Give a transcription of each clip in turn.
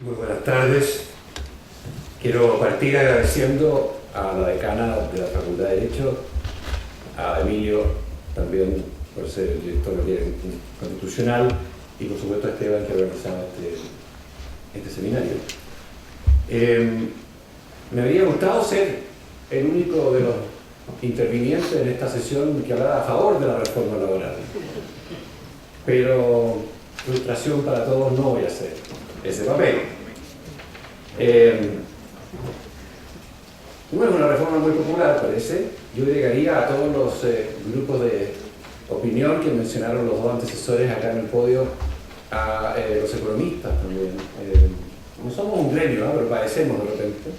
Muy buenas tardes. Quiero partir agradeciendo a la decana de la Facultad de Derecho, a Emilio también por ser el director constitucional y por supuesto a Esteban que ha organizado este seminario. Me habría gustado ser el único de los intervinientes en esta sesión que hablara a favor de la reforma laboral, pero frustración para todos, no voy a hacer ese papel. No es una reforma muy popular, parece. Yo llegaría a todos los grupos de opinión que mencionaron los dos antecesores acá en el podio, a los economistas también. No somos un gremio, ¿no? Pero padecemos de repente.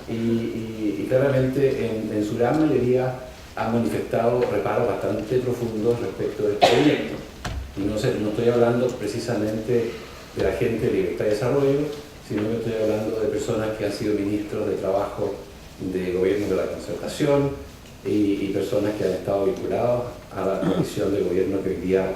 Y claramente en su gran mayoría han manifestado reparos bastante profundos respecto de este proyecto. Y no estoy hablando precisamente de la gente de Libertad y Desarrollo, sino que estoy hablando de personas que han sido ministros de Trabajo de gobierno de la Concertación y personas que han estado vinculadas a la coalición de gobierno que hoy día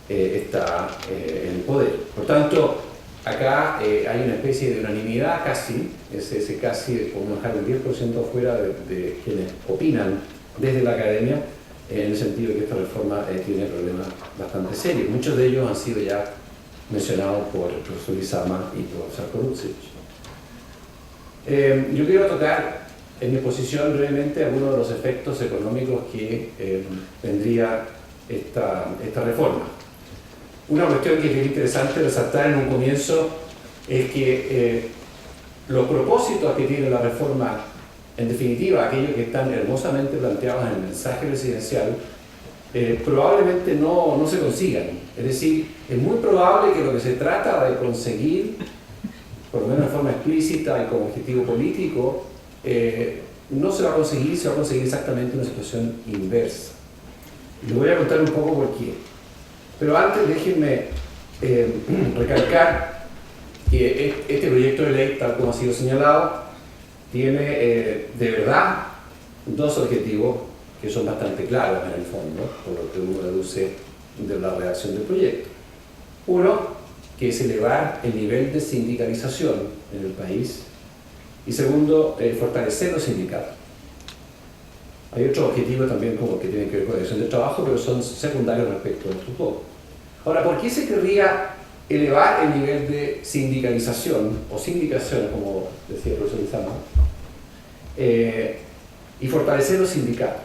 está en el poder. Por tanto, acá hay una especie de unanimidad casi, ese casi, podemos dejar el 10% afuera de quienes opinan desde la academia, en el sentido de que esta reforma tiene problemas bastante serios. Muchos de ellos han sido ya mencionados por el profesor Lizama y por Slavko Ružić. Yo quiero tocar en mi exposición brevemente algunos de los efectos económicos que tendría esta reforma. Una cuestión que es interesante resaltar en un comienzo es que los propósitos que tiene la reforma, en definitiva aquellos que están hermosamente planteados en el mensaje presidencial, probablemente no se consigan. Es decir, es muy probable que lo que se trata de conseguir, por lo menos de forma explícita y como objetivo político, no se va a conseguir, se va a conseguir exactamente una situación inversa. Y les voy a contar un poco por qué. Pero antes déjenme recalcar que este proyecto de ley, tal como ha sido señalado, tiene de verdad dos objetivos que son bastante claros en el fondo, por lo que uno deduce de la redacción del proyecto. Uno, que es elevar el nivel de sindicalización en el país, y segundo, fortalecer los sindicatos. Hay otros objetivos también como que tienen que ver con la dirección del trabajo, pero son secundarios respecto a estos dos. Ahora, ¿por qué se querría elevar el nivel de sindicalización, o sindicación, como decía el profesor Lizama, y fortalecer los sindicatos?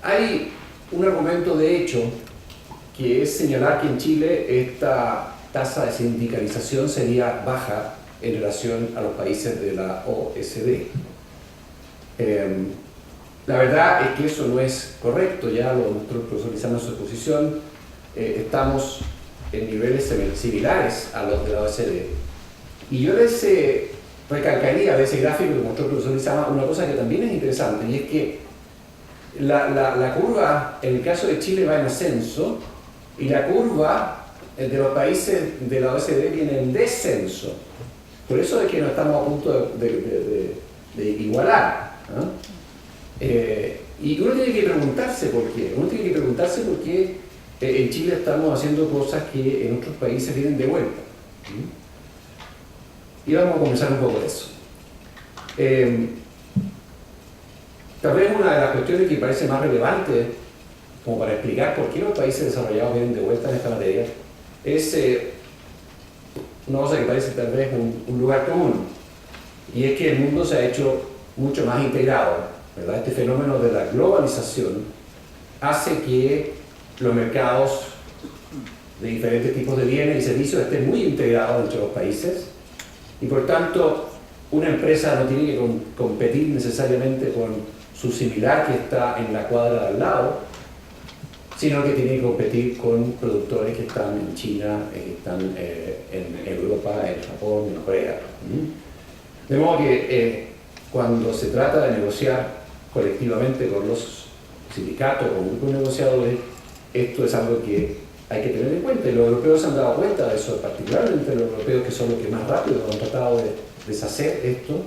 Hay un argumento de hecho que es señalar que en Chile esta tasa de sindicalización sería baja en relación a los países de la OECD. La verdad es que eso no es correcto, ya lo mostró el profesor Lizama en su exposición. Estamos en niveles similares a los de la OECD. Y yo les recalcaría de ese gráfico que mostró el profesor Lizama una cosa que también es interesante, y es que la curva en el caso de Chile va en ascenso y la curva de los países de la OECD viene en descenso. Por eso es que no estamos a punto de igualar, ¿no? Y uno tiene que preguntarse por qué. Uno tiene que preguntarse por qué en Chile estamos haciendo cosas que en otros países vienen de vuelta. Y vamos a comenzar un poco de eso. Tal vez una de las cuestiones que parece más relevante como para explicar por qué los países desarrollados vienen de vuelta en esta materia es una cosa que parece tal vez un lugar común, y es que el mundo se ha hecho mucho más integrado, ¿verdad? Este fenómeno de la globalización hace que los mercados de diferentes tipos de bienes y servicios estén muy integrados entre los países, y por tanto una empresa no tiene que competir necesariamente con su similar que está en la cuadra de al lado, sino que tiene que competir con productores que están en China, que están en Europa, en Japón, en Corea. De modo que cuando se trata de negociar colectivamente con los sindicatos o grupos negociadores, esto es algo que hay que tener en cuenta, y los europeos se han dado cuenta de eso, particularmente los europeos, que son los que más rápido han tratado de deshacer esto,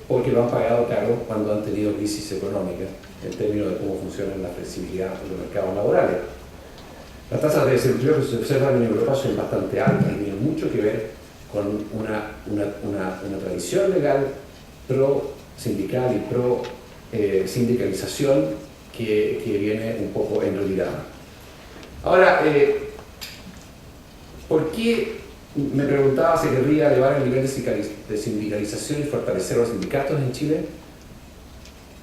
porque lo han pagado caro cuando han tenido crisis económicas en términos de cómo funciona la flexibilidad de los mercados laborales. Las tasas de desempleo que se observan en Europa son bastante altas y tienen mucho que ver con una tradición legal pro sindical y pro sindicalización que viene un poco en realidad. Ahora, ¿por qué, me preguntaba, se querría elevar el nivel de sindicalización y fortalecer los sindicatos en Chile?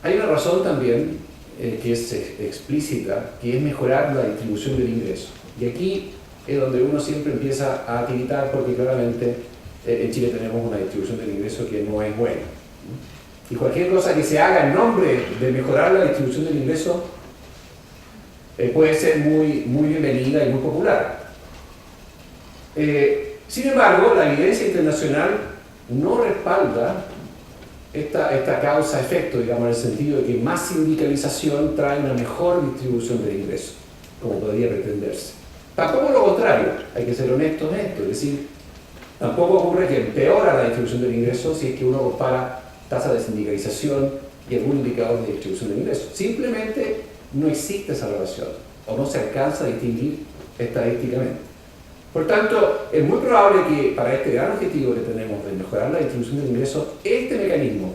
Hay una razón también que es explícita, que es mejorar la distribución del ingreso. Y aquí es donde uno siempre empieza a tiritar, porque claramente en Chile tenemos una distribución del ingreso que no es buena. Y cualquier cosa que se haga en nombre de mejorar la distribución del ingreso puede ser muy bienvenida y muy popular. Sin embargo, la evidencia internacional no respalda esta causa-efecto, digamos, en el sentido de que más sindicalización trae una mejor distribución del ingreso, como podría pretenderse. Tampoco lo contrario, hay que ser honestos en esto, es decir, tampoco ocurre que empeora la distribución del ingreso si es que uno compara tasa de sindicalización y algún indicador de distribución del ingreso. Simplemente no existe esa relación, o no se alcanza a distinguir estadísticamente. Por tanto, es muy probable que para este gran objetivo que tenemos de mejorar la distribución del ingreso, este mecanismo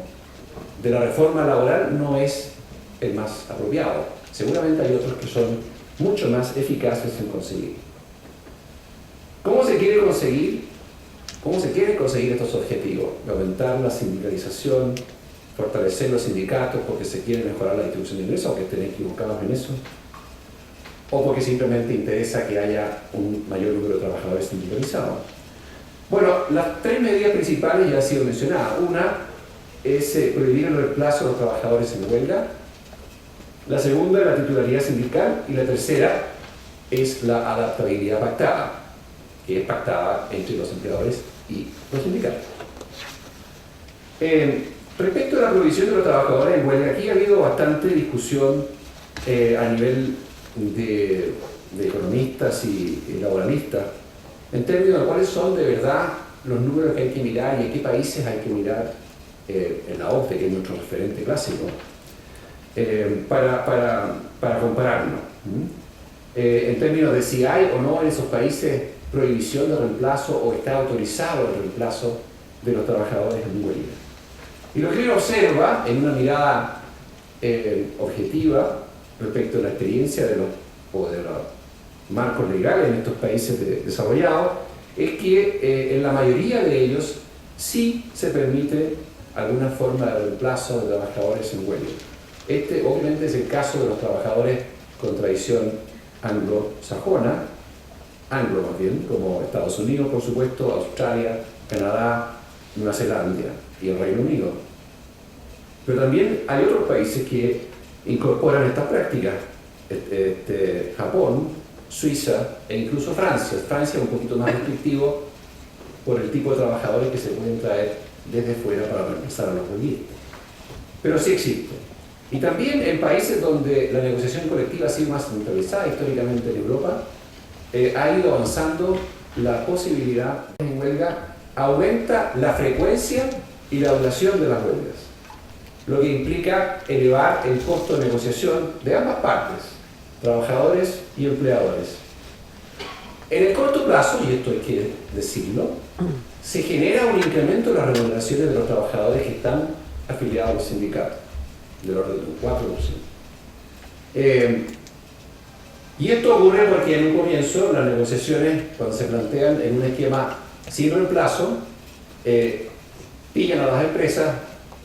de la reforma laboral no es el más apropiado. Seguramente hay otros que son mucho más eficaces en conseguir. ¿Cómo se quiere conseguir? ¿Cómo se quieren conseguir estos objetivos? Aumentar la sindicalización, fortalecer los sindicatos porque se quiere mejorar la distribución de ingresos, aunque estén equivocados en eso, o porque simplemente interesa que haya un mayor número de trabajadores sindicalizados. Bueno, las tres medidas principales ya han sido mencionadas. Una es prohibir el reemplazo de los trabajadores en huelga. La segunda es la titularidad sindical. Y la tercera es la adaptabilidad pactada, que es pactada entre los empleadores y los sindicatos. Respecto a la prohibición de los trabajadores en huelga, aquí ha habido bastante discusión a nivel de economistas y laboralistas en términos de cuáles son de verdad los números que hay que mirar y en qué países hay que mirar en la OCDE, que es nuestro referente clásico, para compararnos. En términos de si hay o no en esos países prohibición de reemplazo o está autorizado el reemplazo de los trabajadores en huelga. Y lo que uno observa en una mirada objetiva respecto a la experiencia de los marcos legales en estos países desarrollados es que en la mayoría de ellos sí se permite alguna forma de reemplazo de trabajadores en huelga. Este obviamente es el caso de los trabajadores con tradición anglosajona, anglo más bien, como Estados Unidos, por supuesto, Australia, Canadá, Nueva Zelanda y el Reino Unido. Pero también hay otros países que incorporan estas prácticas, Japón, Suiza e incluso Francia. Francia es un poquito más restrictivo por el tipo de trabajadores que se pueden traer desde fuera para reemplazar a los huelguistas. Pero sí existe. Y también en países donde la negociación colectiva ha sido más centralizada, históricamente en Europa, ha ido avanzando la posibilidad de huelga, aumenta la frecuencia y la duración de las huelgas, lo que implica elevar el costo de negociación de ambas partes, trabajadores y empleadores. En el corto plazo, y esto hay que decirlo, se genera un incremento de las remuneraciones de los trabajadores que están afiliados a los sindicatos, del orden del 4%. Y esto ocurre porque en un comienzo las negociaciones, cuando se plantean en un esquema sin reemplazo, pillan a las empresas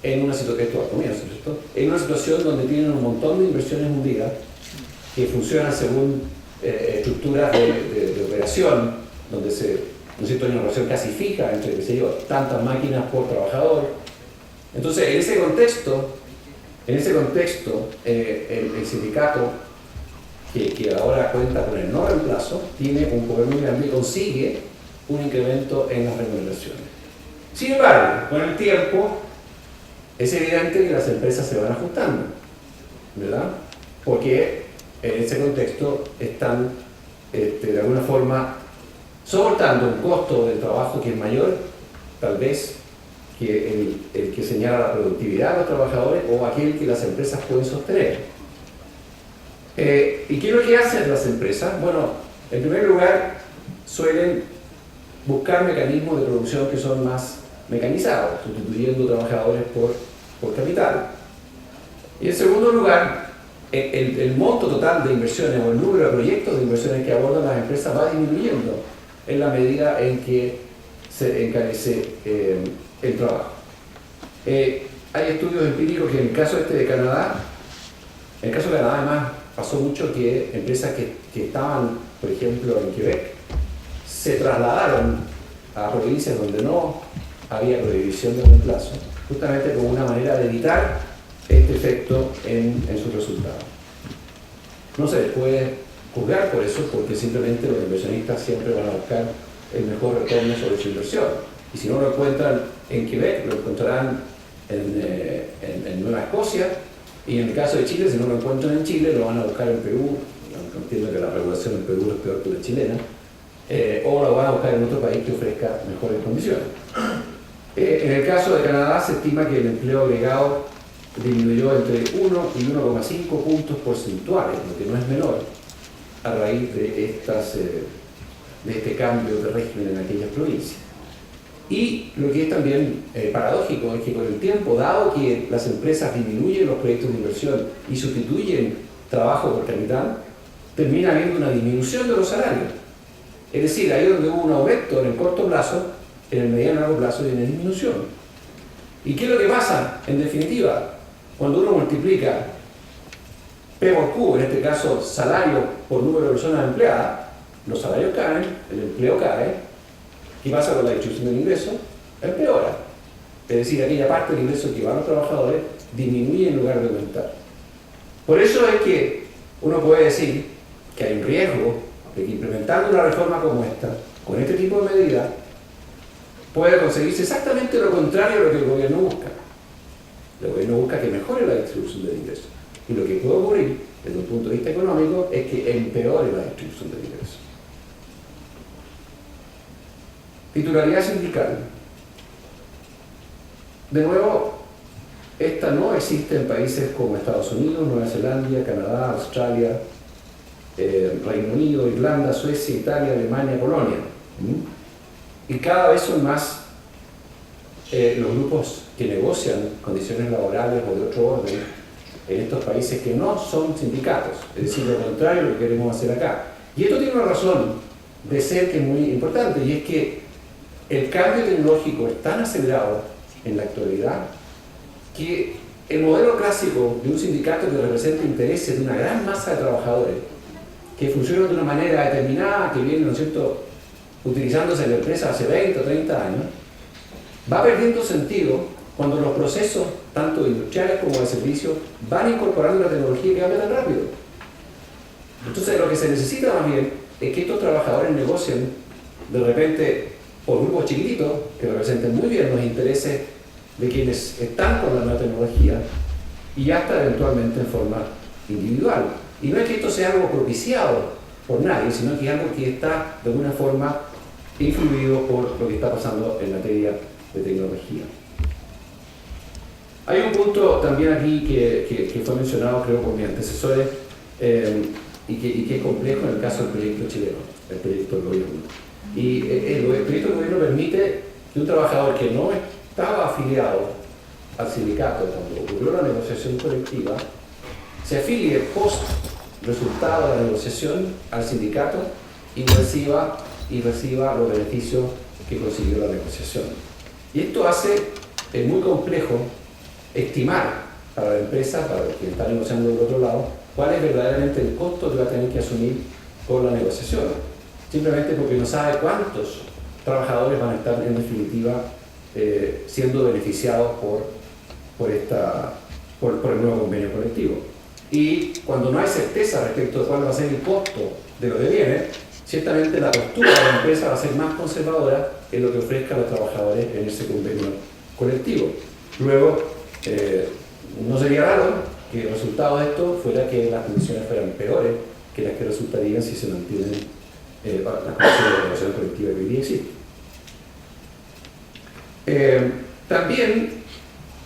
en una situación, esto al comienzo, ¿cierto? En una situación donde tienen un montón de inversiones hundidas que funcionan según estructuras de operación, donde ¿no es cierto?, hay una relación casi fija entre, qué sé yo, tantas máquinas por trabajador. Entonces, en ese contexto, el sindicato, que ahora cuenta con el no reemplazo, tiene un poder muy grande y consigue un incremento en las remuneraciones. Sin embargo, con el tiempo, es evidente que las empresas se van ajustando, ¿verdad? Porque en ese contexto están, de alguna forma, soportando un costo del trabajo que es mayor, tal vez, que el que señala la productividad de los trabajadores o aquel que las empresas pueden sostener. ¿Y qué es lo que hacen las empresas? Bueno, en primer lugar, suelen buscar mecanismos de producción que son más mecanizados, sustituyendo trabajadores por capital. Y en segundo lugar, el monto total de inversiones o el número de proyectos de inversiones que abordan las empresas va disminuyendo en la medida en que se encarece el trabajo. Hay estudios empíricos que en el caso de Canadá, en el caso de Canadá además pasó mucho que empresas que estaban, por ejemplo, en Quebec, se trasladaron a provincias donde no había prohibición de reemplazo, justamente como una manera de evitar este efecto en sus resultados. No se les puede juzgar por eso, porque simplemente los inversionistas siempre van a buscar el mejor retorno sobre su inversión. Y si no lo encuentran en Quebec, lo encontrarán en Nueva Escocia, y en el caso de Chile, si no lo encuentran en Chile, lo van a buscar en Perú. Entiendo que la regulación en Perú es peor que la chilena, o lo van a buscar en otro país que ofrezca mejores condiciones. En el caso de Canadá se estima que el empleo agregado disminuyó entre 1 y 1,5 puntos porcentuales, lo que no es menor, a raíz de este cambio de régimen en aquellas provincias. Y lo que es también paradójico es que con el tiempo, dado que las empresas disminuyen los proyectos de inversión y sustituyen trabajo por capital, termina habiendo una disminución de los salarios. Es decir, ahí donde hubo un aumento en el corto plazo, en el mediano y largo plazo viene disminución. ¿Y qué es lo que pasa? En definitiva, cuando uno multiplica P por Q, en este caso salario por número de personas empleadas, los salarios caen, el empleo cae. ¿Qué pasa con la distribución del ingreso? Empeora. Es decir, aquella parte del ingreso que va a los trabajadores disminuye en lugar de aumentar. Por eso es que uno puede decir que hay un riesgo de que implementando una reforma como esta, con este tipo de medidas, puede conseguirse exactamente lo contrario a lo que el gobierno busca. El gobierno busca que mejore la distribución del ingreso. Y lo que puede ocurrir, desde un punto de vista económico, es que empeore la distribución del ingreso. Titularidad sindical. De nuevo, esta no existe en países como Estados Unidos, Nueva Zelanda, Canadá, Australia, Reino Unido, Irlanda, Suecia, Italia, Alemania, Polonia. Y cada vez son más los grupos que negocian condiciones laborales o de otro orden en estos países que no son sindicatos, es decir, lo contrario de lo que queremos hacer acá. Y esto tiene una razón de ser que es muy importante, y es que el cambio tecnológico es tan acelerado en la actualidad que el modelo clásico de un sindicato que representa intereses de una gran masa de trabajadores que funcionan de una manera determinada, que viene, ¿no es cierto?, utilizándose en la empresa hace 20 o 30 años, va perdiendo sentido cuando los procesos, tanto industriales como de servicios, van incorporando la tecnología que cambia tan rápido. Entonces, lo que se necesita más bien es que estos trabajadores negocien de repente por grupos chiquititos que representen muy bien los intereses de quienes están con la nueva tecnología y hasta eventualmente en forma individual. Y no es que esto sea algo propiciado por nadie, sino que es algo que está de alguna forma influido por lo que está pasando en materia de tecnología. Hay un punto también aquí que fue mencionado, creo, por mis antecesores y que es complejo en el caso del proyecto chileno, el proyecto del gobierno. Y el proyecto del gobierno permite que un trabajador que no estaba afiliado al sindicato cuando ocurrió la negociación colectiva se afilie post resultado de la negociación al sindicato y reciba los beneficios que consiguió la negociación. Y esto hace muy complejo estimar para la empresa, para los que están negociando del otro lado, cuál es verdaderamente el costo que va a tener que asumir por la negociación. Simplemente porque no sabe cuántos trabajadores van a estar en definitiva siendo beneficiados por el nuevo convenio colectivo. Y cuando no hay certeza respecto de cuál va a ser el costo de lo que viene, ciertamente la postura de la empresa va a ser más conservadora en lo que ofrezca a los trabajadores en ese convenio colectivo. Luego, no sería raro que el resultado de esto fuera que las condiciones fueran peores que las que resultarían si se mantienen las condiciones de negociación colectiva que hoy día existen. También,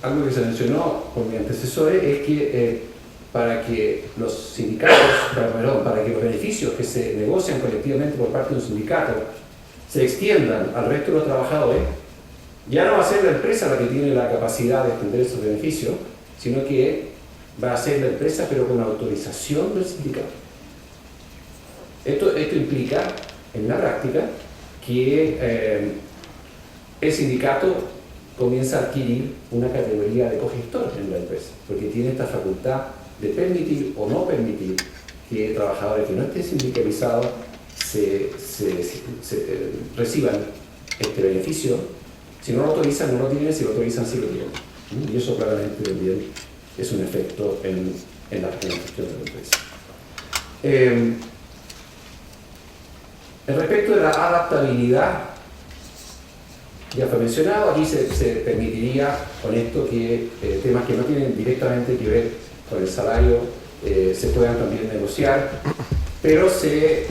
algo que se mencionó por mis antecesores es que para que los sindicatos, para que los beneficios que se negocian colectivamente por parte de un sindicato se extiendan al resto de los trabajadores, ya no va a ser la empresa la que tiene la capacidad de extender esos beneficios, sino que va a ser la empresa pero con autorización del sindicato. Esto implica, en la práctica, que el sindicato comienza a adquirir una categoría de cogestor en la empresa, porque tiene esta facultad de permitir o no permitir que trabajadores que no estén sindicalizados reciban este beneficio. Si no lo autorizan, no lo tienen; si lo autorizan, sí lo tienen. Y eso claramente también es un efecto en la gestión de la empresa. Respecto de la adaptabilidad, ya fue mencionado, aquí se permitiría con esto que temas que no tienen directamente que ver con el salario se puedan también negociar, pero se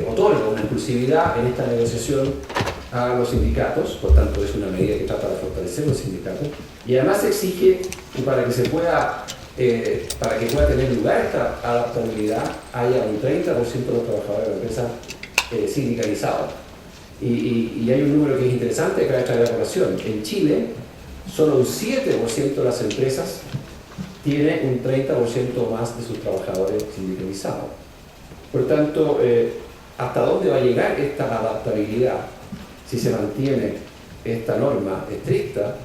otorga una inclusividad en esta negociación a los sindicatos. Por tanto, es una medida que trata de fortalecer los sindicatos, y además se exige que para que pueda tener lugar esta adaptabilidad haya un 30% de los trabajadores de la empresa sindicalizados. Y hay un número que es interesante que acaba de traer a colación. En Chile, solo un 7% de las empresas tiene un 30% más de sus trabajadores sindicalizados. Por tanto, ¿hasta dónde va a llegar esta adaptabilidad si se mantiene esta norma estricta?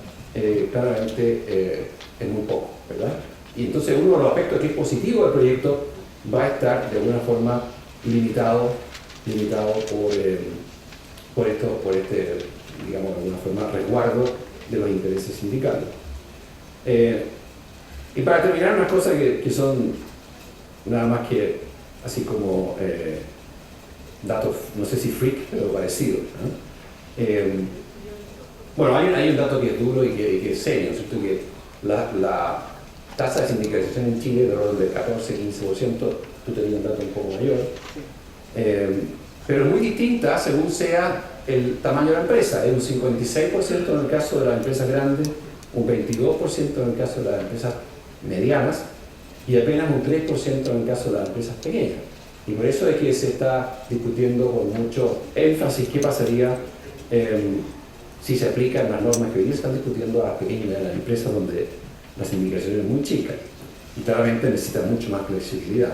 Claramente es muy poco, ¿verdad? Y entonces uno de los aspectos que es positivo del proyecto va a estar de alguna forma limitado por este, digamos, de alguna forma, resguardo de los intereses sindicales. Y para terminar, unas cosas que son nada más que así como datos, no sé si freak, pero parecido, ¿no? Bueno, hay un dato que es duro y que es serio, ¿no es cierto? Que la tasa de sindicalización en Chile de orden del 14-15%, tú tenías un dato un poco mayor, pero muy distinta según sea el tamaño de la empresa. Es un 56% en el caso de las empresas grandes, un 22% en el caso de las empresas medianas y apenas un 3% en el caso de las empresas pequeñas. Y por eso es que se está discutiendo con mucho énfasis qué pasaría si se aplican las normas que hoy están discutiendo a las pequeñas y medianas empresas, donde la sindicación es muy chica y claramente necesita mucho más flexibilidad.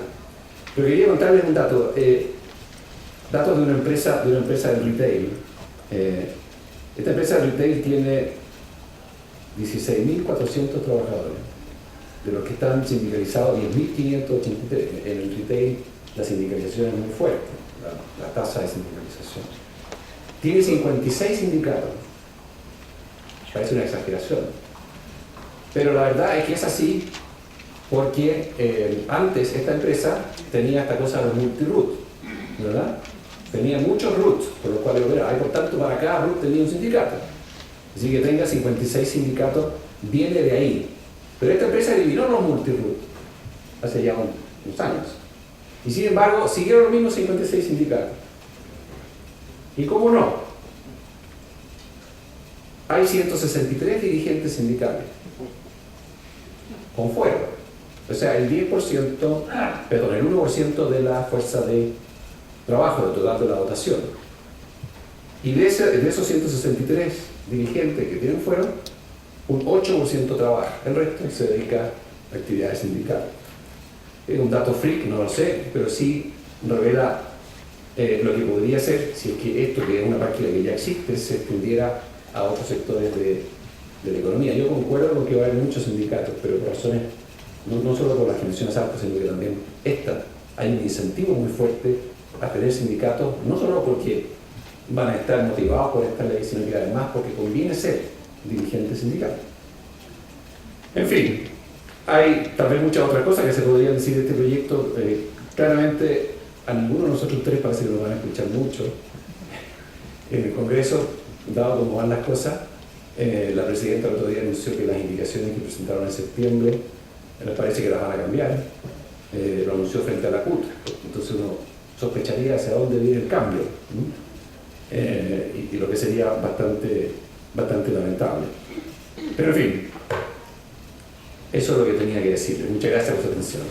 Pero quería contarles un dato. Datos de una empresa de retail. Esta empresa de retail tiene 16.400 trabajadores, de los que están sindicalizados 10.583. En el retail la sindicalización es muy fuerte, la tasa de sindicalización. Tiene 56 sindicatos. Parece una exageración, pero la verdad es que es así porque antes esta empresa tenía esta cosa de los multi-root, ¿verdad? Tenía muchos roots, por lo cual era. Y por tanto, para cada root tenía un sindicato. Así que tenga 56 sindicatos, viene de ahí. Pero esta empresa eliminó los multi-root hace ya unos años. Y sin embargo, siguieron los mismos 56 sindicatos. ¿Y cómo no? Hay 163 dirigentes sindicales con fuero. O sea, el 1% de la fuerza de trabajo del total de la dotación. Y de esos 163 dirigentes que tienen fuero, un 8% trabaja, el resto se dedica a actividades sindicales. Es un dato freak, no lo sé, pero sí revela lo que podría ser si es que esto, que es una práctica que ya existe, se extendiera a otros sectores de la economía. Yo concuerdo con que va a haber muchos sindicatos, pero por razones, no solo por las que mencionas antes, sino que también hay un incentivo muy fuerte a tener sindicatos, no solo porque van a estar motivados por esta ley, sino que además porque conviene ser dirigente sindical. En fin, hay tal vez muchas otras cosas que se podrían decir de este proyecto. Claramente a ninguno de nosotros tres parece que nos van a escuchar mucho. En el Congreso, dado cómo van las cosas, la presidenta el otro día anunció que las indicaciones que presentaron en septiembre les parece que las van a cambiar. Lo anunció frente a la CUT, entonces uno sospecharía hacia dónde viene el cambio, y lo que sería bastante lamentable. Pero en fin, eso es lo que tenía que decirles. Muchas gracias por su atención.